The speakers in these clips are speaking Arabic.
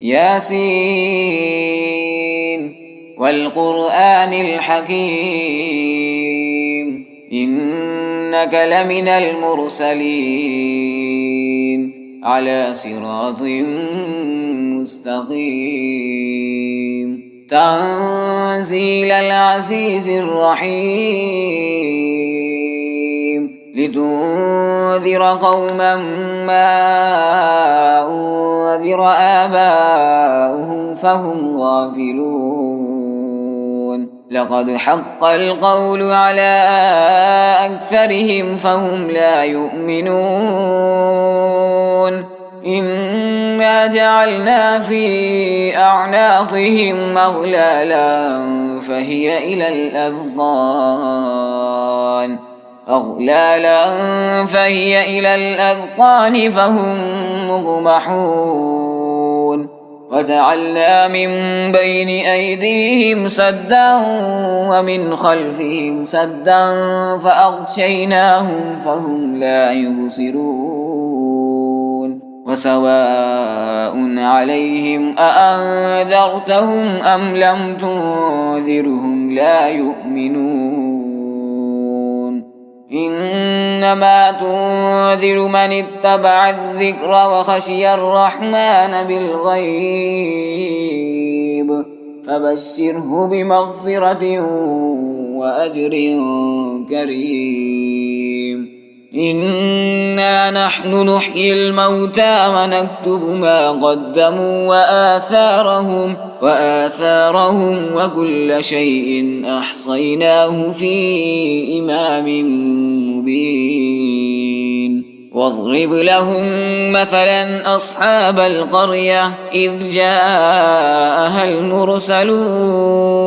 ياسين والقرآن الحكيم إنك لمن المرسلين على صراط مستقيم تنزيل العزيز الرحيم لتنذر قوما ما أنذر آباؤهم فهم غافلون لقد حق القول على أكثرهم فهم لا يؤمنون إنا جعلنا في أعناقهم أغلالا فهي إلى الأذقان فهم مقمحون وجعلنا من بين أيديهم سدا ومن خلفهم سدا فأغشيناهم فهم لا يبصرون وسواء عليهم أأنذرتهم أم لم تنذرهم لا يؤمنون إنما تنذر من اتبع الذكر وخشي الرحمن بالغيب فبشره بمغفرة وأجر كريم إنا نحن نحيي الموتى ونكتب ما قدموا وآثارهم وكل شيء أحصيناه في إمام مبين واضرب لهم مثلا أصحاب القرية إذ جاءها المرسلون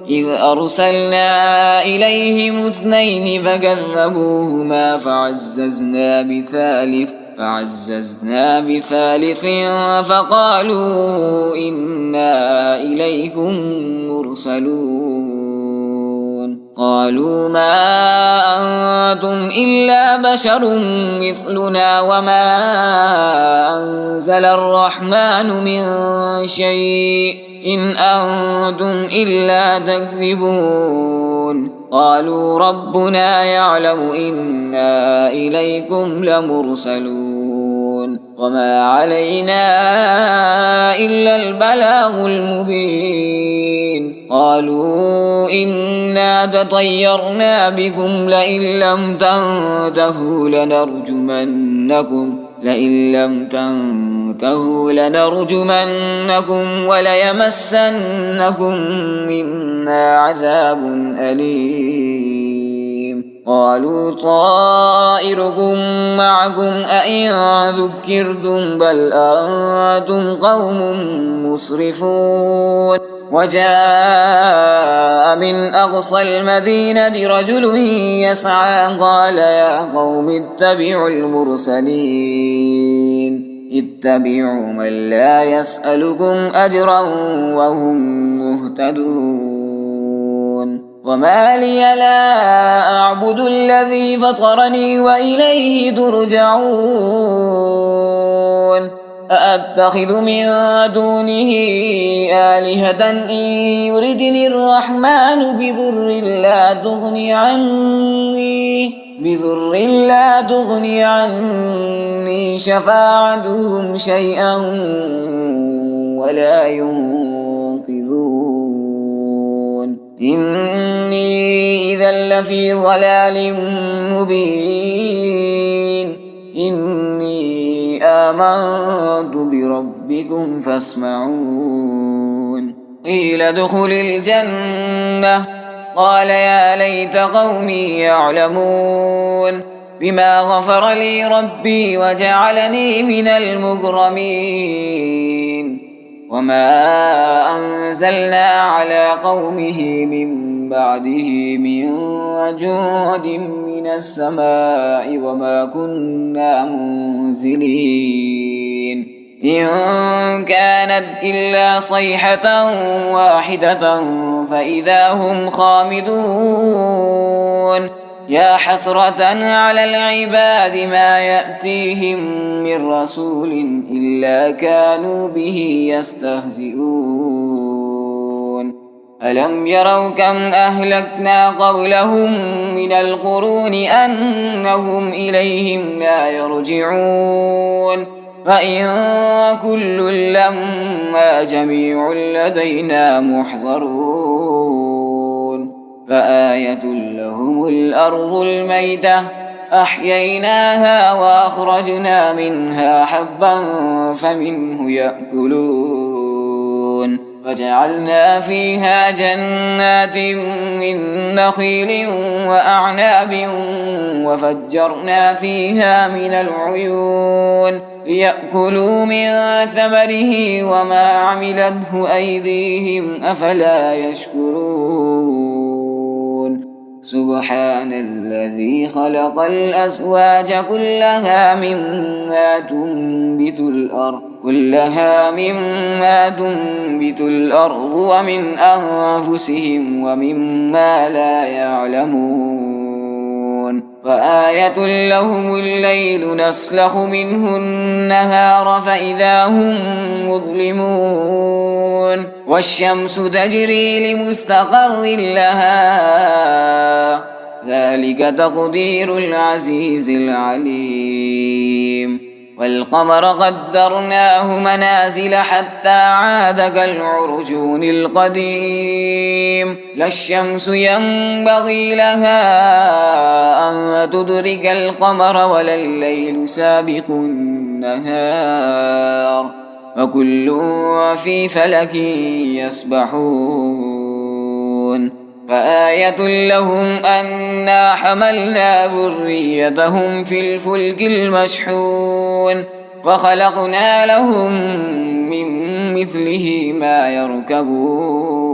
إذ أرسلنا إليهم 2 فكذبوهما فعززنا بثالث فقالوا إنا إليكم مرسلون قالوا ما أنتم إلا بشر مثلنا وما أنزل الرحمن من شيء إن أنتم إلا تكذبون قالوا ربنا يعلم إنا إليكم لمرسلون وما علينا إلا البلاغ المبين قالوا إنا تطيرنا بكم لئن لم تنتهوا لنرجمنكم وليمسنكم منا عذاب أليم قالوا طائركم معكم أئن ذكرتم بل أنتم قوم مسرفون وجاء من أقصى المدينة رجل يسعى قال يا قوم اتبعوا من لا يسألكم أجرا وهم مهتدون وما لي لا أعبد الذي فطرني وإليه ترجعون أأتخذ من دونه آلهة إن يردني الرحمن بضر لا تغني عني شفاعتهم شيئا ولا ينقذون إني إذا لفي ضلال مبين إني آمنت بربكم فاسمعون قيل ادخل الجنة قال يا ليت قومي يعلمون بما غفر لي ربي وجعلني من المكرمين وما أنزلنا على قومه من بعده من جود من السماء وما كنا منزلين إن كانت إلا صيحة واحدة فإذا هم خامدون يا حسرة على العباد ما يأتيهم من رسول إلا كانوا به يستهزئون ألم يروا كم أهلكنا قبلهم من القرون أنهم إليهم لا يرجعون فإن كل لما جميع لدينا محضرون فآية لهم الأرض الميتة أحييناها وأخرجنا منها حبا فمنه يأكلون وجعلنا فيها جنات من نخيل وأعناب وفجرنا فيها من العيون ليأكلوا من ثمره وما عملته أيديهم أفلا يشكرون سبحان الذي خلق الأزواج كلها مما تنبت الأرض ومن أنفسهم ومما لا يعلمون فآية لهم الليل نسلخ منه النهار فإذا هم مظلمون والشمس تجري لمستقر لها ذلك تقدير العزيز العليم والقمر قدرناه منازل حتى عاد كالعرجون القديم لا الشمس ينبغي لها أن تدرك القمر ولا الليل سابق النهار وكل في فلك يسبحون فآية لهم أنا حملنا ذريتهم في الفلك المشحون وخلقنا لهم من مثله ما يركبون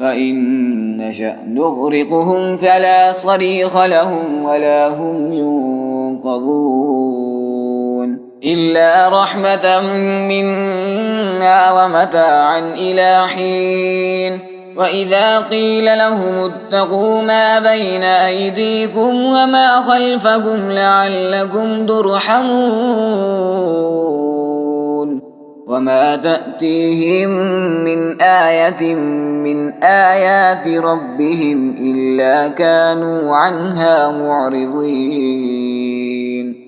فإن نشأ نغرقهم فلا صريخ لهم ولا هم ينقذون إلا رحمة منا ومتاعا إلى حين وإذا قيل لهم اتقوا ما بين أيديكم وما خلفكم لعلكم ترحمون وما تأتيهم من آية من آيات ربهم إلا كانوا عنها معرضين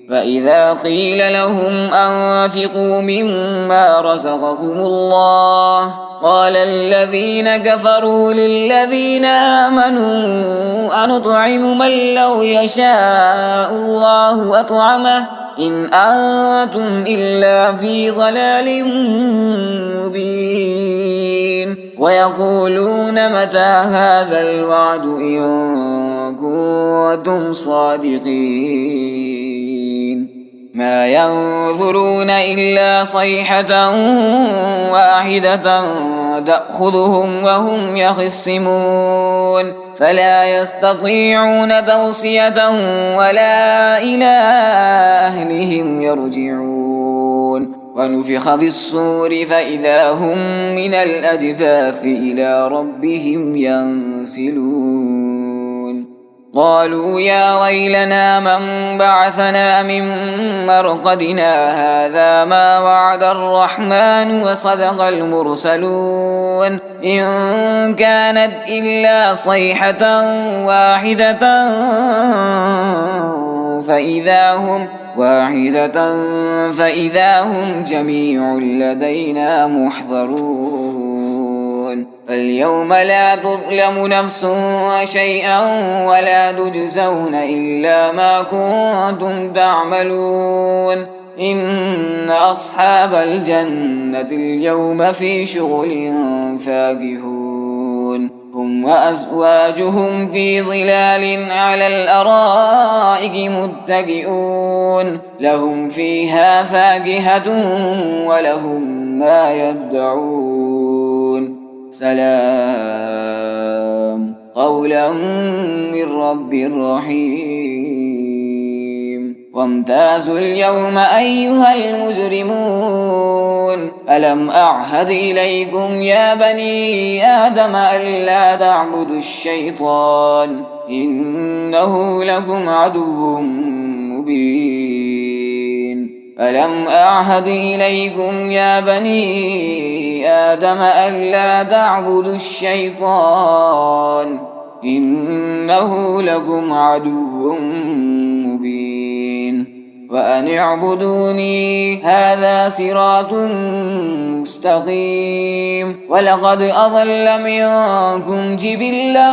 فإذا قيل لهم أنفقوا مما رزقكم الله قال الذين كفروا للذين آمنوا أنطعم من لو يشاء الله أطعمه إن أنتم إلا في ضلال مبين ويقولون متى هذا الوعد إن كنتم صادقين ما ينظرون إلا صيحة واحدة تأخذهم وهم يخصمون فلا يستطيعون توصية ولا إلى أهلهم يرجعون ونفخ في الصور فإذا هم من الأجداث إلى ربهم ينسلون قالوا يا ويلنا من بعثنا من مرقدنا هذا ما وعد الرحمن وصدق المرسلون إن كانت إلا صيحة واحدة فإذا هم جميع لدينا محضرون فاليوم لا تظلم نفس شيئا ولا تجزون إلا ما كنتم تعملون إن أصحاب الجنة اليوم في شغل فاكهون هم وأزواجهم في ظلال على الأرائك متكئون لهم فيها فاكهة ولهم ما يدعون سلام قولا من رب رحيم وامتازوا اليوم أيها المجرمون ألم أعهد إليكم يا بني آدم ألا تعبدوا الشيطان إنه لكم عدو مبين ألم أعهد إليكم يا بني آدم ألا تعبدوا الشيطان إنه لكم عدو مبين وأن اعبدوني هذا صراط مستقيم ولقد أضل منكم جبلا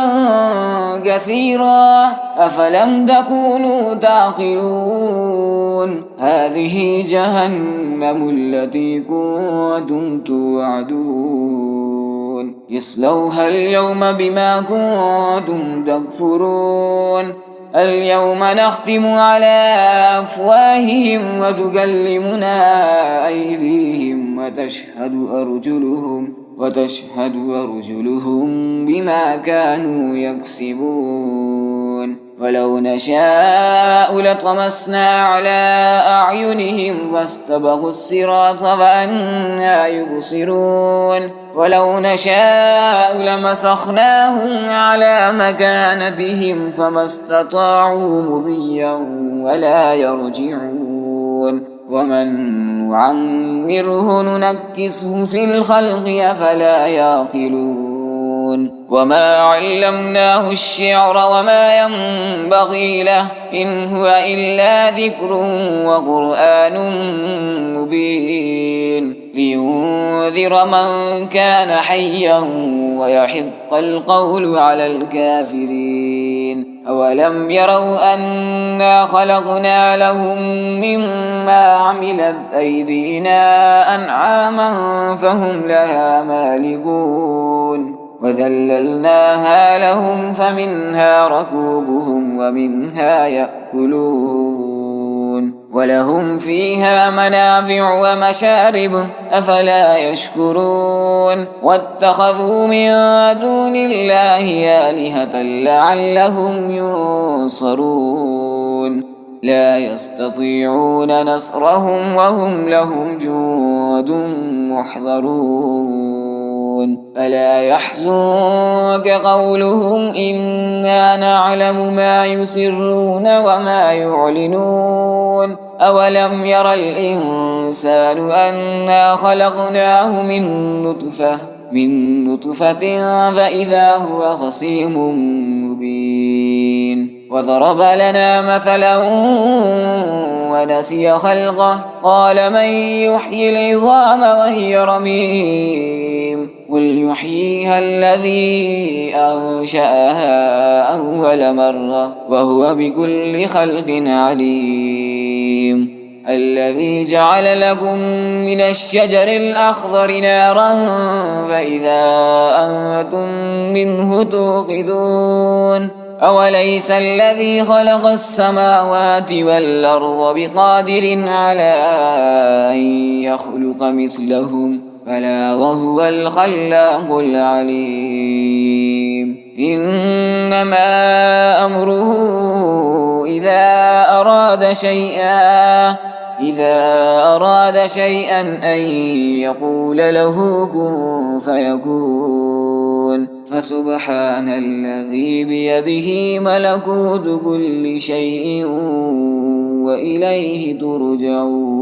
كثيرا أفلم تكونوا تعقلون هذه جهنم التي كنتم توعدون يصلوها اليوم بما كنتم تكفرون اليوم نختم على أفواههم وتكلمنا أيديهم وتشهد أرجلهم بما كانوا يكسبون ولو نشاء لطمسنا على أعينهم فاستبقوا الصراط فأنى يبصرون ولو نشاء لمسخناهم على مكانتهم فما استطاعوا مضيا ولا يرجعون ومن نعمره ننكسه في الخلق أفلا يعقلون وما علمناه الشعر وما ينبغي له إن هو إلا ذكر وقرآن مبين لينذر من كان حيا ويحق القول على الكافرين أولم يروا أنا خلقنا لهم مما عملت أيدينا أنعاما فهم لها مالكون وذللناها لهم فمنها ركوبهم ومنها يأكلون ولهم فيها منافع ومشارب أفلا يشكرون واتخذوا من دون الله آلهة لعلهم ينصرون لا يستطيعون نصرهم وهم لهم جند محضرون ألا يحزنك قولهم إنا نعلم ما يسرون وما يعلنون أولم ير الإنسان أنا خلقناه من نطفة فإذا هو خصيم مبين وضرب لنا مثلا ونسي خلقه قال من يحيي العظام وهي رميم قل يحييها الذي أنشأها أول مرة وهو بكل خلق عليم الذي جعل لكم من الشجر الأخضر نارا فإذا أنتم منه توقدون أوليس الذي خلق السماوات والأرض بقادر على أن يخلق مثلهم بلى وهو الخلاق العليم إنما أمره إذا أراد شيئا أن يقول له كن فيكون فسبحان الذي بيده ملكوت كل شيء وإليه ترجعون.